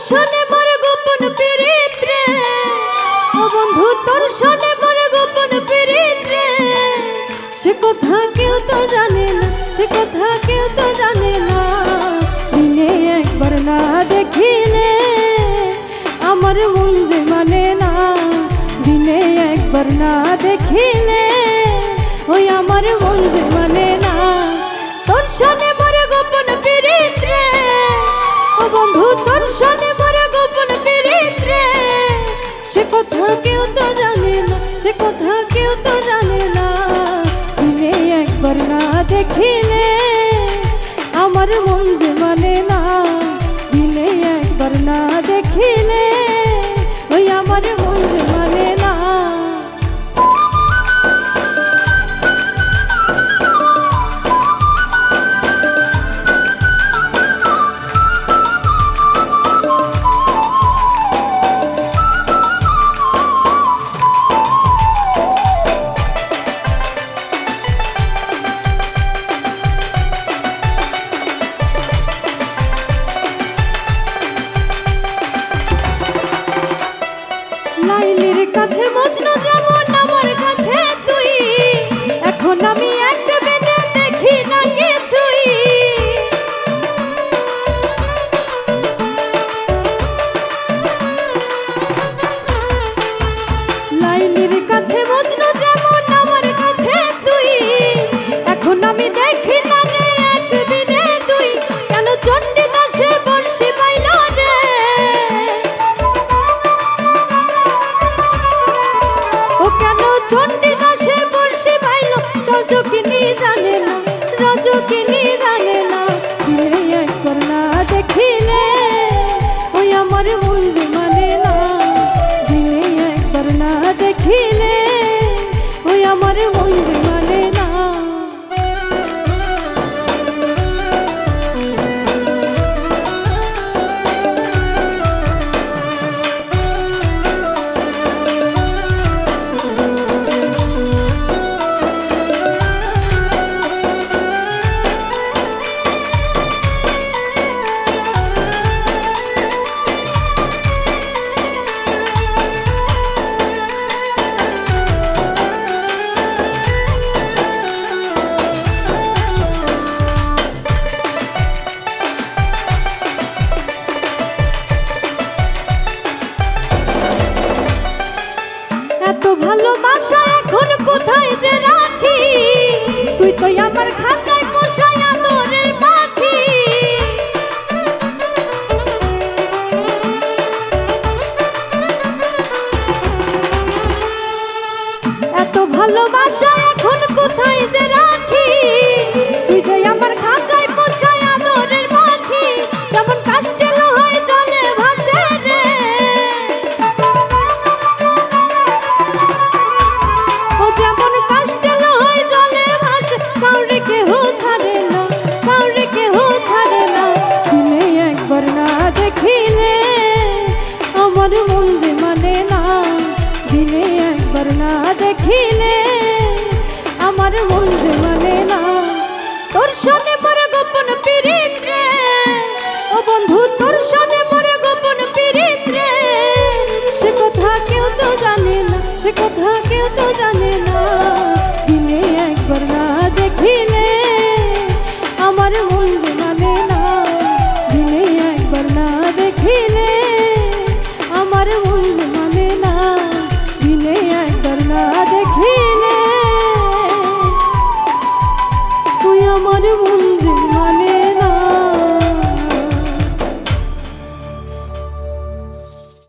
শোনে মোর গোপন পীড়িত রে, ও বন্ধু তোর শোনে মোর গোপন পীড়িত রে। সে কথা কেউ তো জানে না, সে কথা কেউ তো জানে না। দিনে একবার না দেখিলে আমার মন যে মানে না, দিনে একবার না দেখিলে ওই আমার মন যে মানে না। তোর শোনে মোর গোপন পীড়িত রে, ও বন্ধু তোর শোনে মোর গোপন পীড়িত রে। সে কথা কেউ তো জানে না, সে কথা কেউ তো জানে না। দিনে একবার না দেখিলে আমার মন যে মানে না, দিনে একবার না দেখিলে ওই আমার মন যে মানে না। লাইলির কাছে মজনু যেমন আমার কাছে তুই, এখন আমি এক বিনে দেখি না কিছুই। লাইলির কাছে মজনু যেমন আমার কাছে তুই, এখন আমি দেখি না রে এক বিনে তুই। কেন চণ্ডীদাসে বর্ষি পাইল রে, চণ্ডীদাসে বর্ষি পাইল। চলচকিনি জানে না, রাজকিনি জানে না। দিনে একবার না দেখিলে ওই আমার মন যে মানে না, দিনে একবার না দেখিলে ওই আমার মন যে মানে না। এত ভালোবাসা এখন কোথায় যে রাখি, তুই তো আমার খাঁচায় পোষায় আদরের পাখি। এত ভালোবাসা এখন কোথায় যে রাখি, তুই যে আমার খাঁচায় পোষায় আদরের পাখি। যেমন কাষ্ঠে লোহায় জলে ভাসে রে, যেমন কাষ্ঠে লোহায় জলে ভাসে। কাউরে কেহ ছাড়ে না, কাউরে কেহ ছাড়ে না। দিনে একবার না দেখিলে আমার মন যে মানে না, দিনে একবার না দেখিলে আমার মন যে মানে না। তোর শোনে